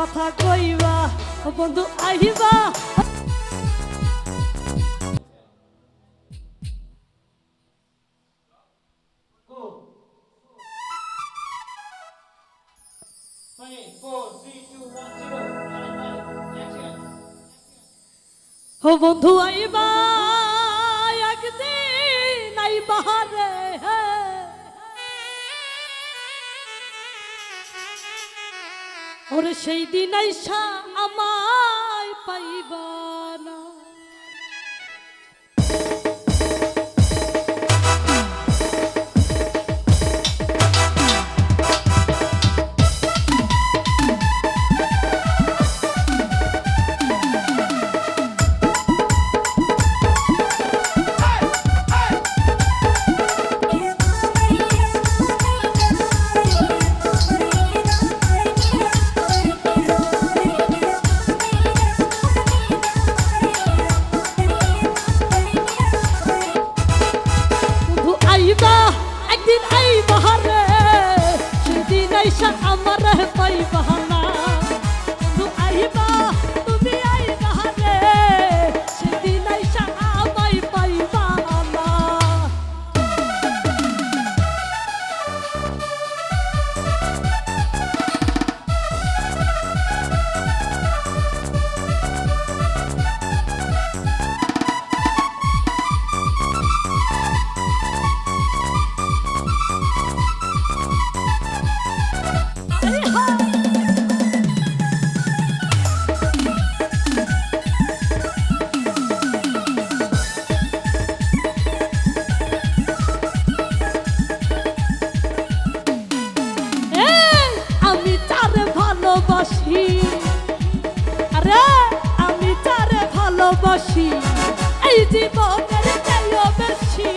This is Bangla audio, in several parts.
কথা কইবা বন্ধু আইবা। ও বন্ধু আইবা একদিন আইবা রে, ওরে সেই দিন আইসা আমায় পাইবা না। একদিন আইবা রে, সেদিন আইসা আমার পাইবা না। বন্ধু আইবা তুমি আইবা রে, সেদিন আইসা আমায় পাইবা না। আরে আমি তারে ভালোবাসি, এই জীবনের চাইও বেশি,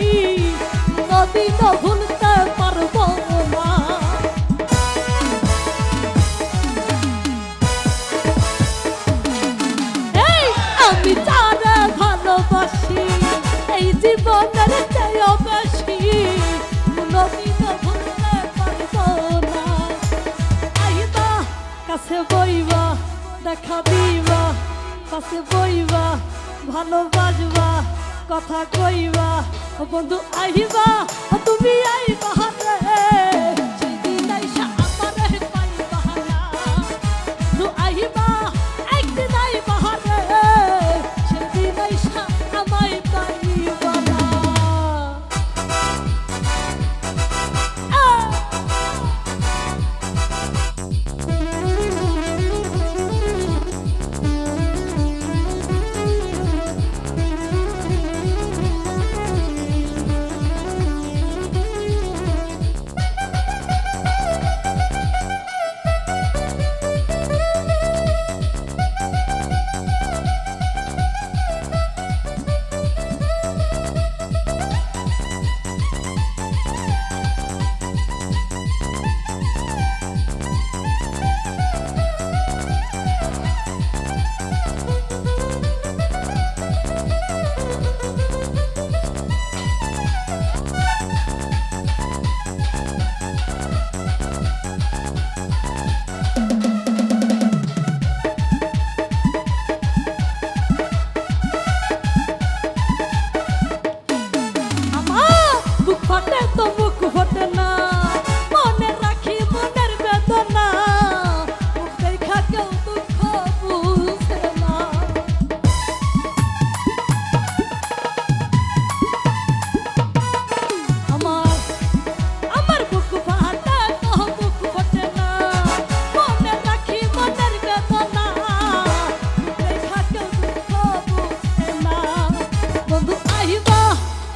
নদী তো ভুলতে পারবো না। এই আমি তারে ভালোবাসি, এই জীবনের চাইও বেশি, নদী তো ভুলতে পারবো না। আইবা কাছে বইবা দেখা দিবা, কাছে বইবা ভালোবাসবা, কথা কইবা বন্ধু আইবা তুমি আইবা রে, সেদিন আইসা আমারে পাইবা না। বন্ধু আইবা একদিন আইবা রে, সেদিন আইসা আমায় পাইবা না।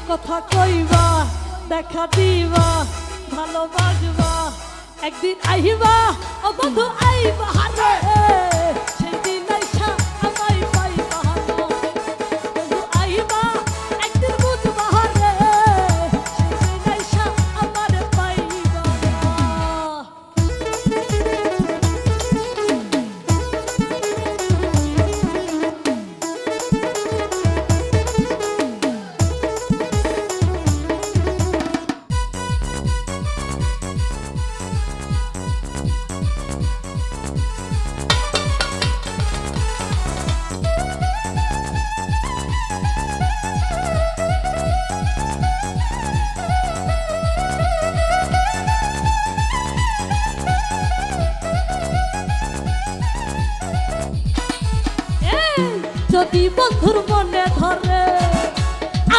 কথা কইবা দেখা দিবা ভালোবাসবা, একদিন আইবা ও বন্ধু আইবা রে, সেদিন আইসা আমায় পাইবা না। বন্ধু আইবা একদিন বুঝবা রে, সেদিন আইসা আমার পাইবা না। যদি বন্ধুর মনে ধরে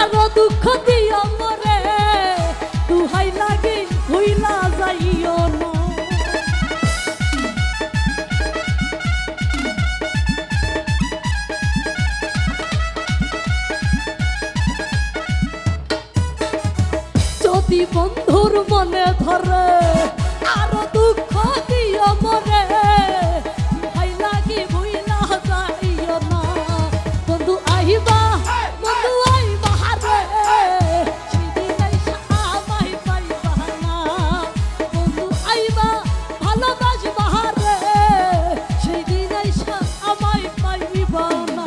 আরো দুঃখ দিও মরে দুহাই লাগে হইলা যাইও না যদি বন্ধুর মনে ধরে আরো দুঃখ দিও মরে ভাই লাগি ভুইলা যাইও না বন্ধু আইবা হারে সেদিন আইসা আমায় পাইবা না বন্ধু আইবা ভালোবাসবা হারে সেদিন আইসা আমায় পাইবা না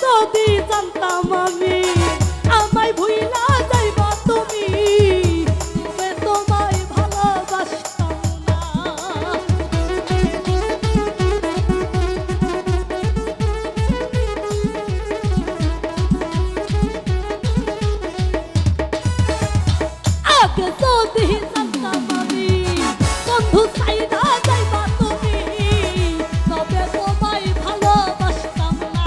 যদি জানতাম আমি আমায় ভুইলা যাইবা তুমি তোমায় ভালোবাসতাম না আগে যদি জানতাম আমি বন্ধু চাইনা যাইবা তুমি তবে তোমায় ভালোবাসতাম না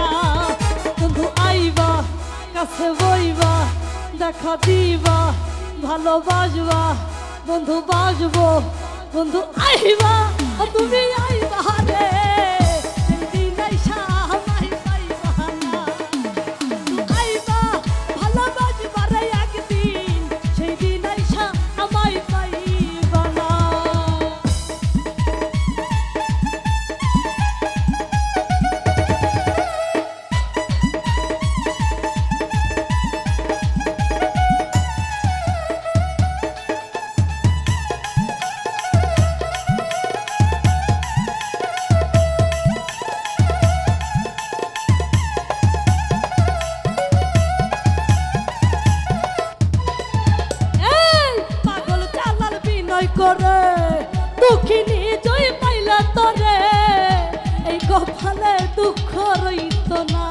বন্ধু আইবা কাছে বইবা দেখা দিবা ভালোবাসবা বন্ধু বাসবো বন্ধু আইবা তুমি আইবা রে সেদিন আইসা আমায় পাইবা না বন্ধু আইবা ভালোবাসবা রে একদিন সেদিন আইসা আমায় পাইবা না করে দুঃখিনী জয় পাইলা তরে এই কপালে দুঃখ রইত না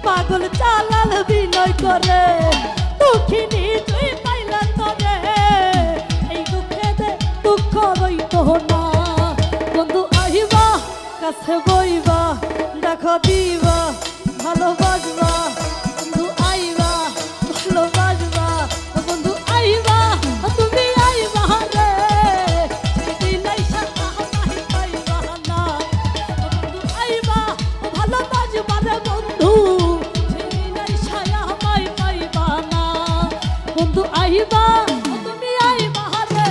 পাগল চালাল বিনয় করে দুঃখিনী জয় পাইলা তরে এই দুঃখে দুঃখ রইত না বন্ধু আইবা কাছে বইবা দেখা দিবা ভালোবাসবা বন্ধু আইবা ভালোবাসবা বন্ধু আইবা তুমি আইবা রে সেদিন আইসা আমায় পাইবা না বন্ধু আইবা ভালোবাসবা রে বন্ধু সেদিন আইসা আমায় পাইবা না বন্ধু আইবা তুমি আইবা রে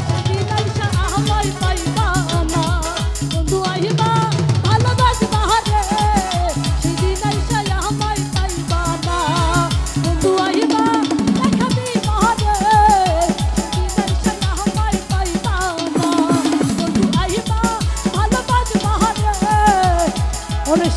সেদিন আইসা আমায় পাইবা না বন্ধু আইবা ভালোবাসবা রে সেদিন আইসা আমায় পাইবা না বন্ধু আইবা দেখা দিবা রে সেদিন আইসা আমায় পাইবা না বন্ধু আইবা ভালোবাসবা রে ওরে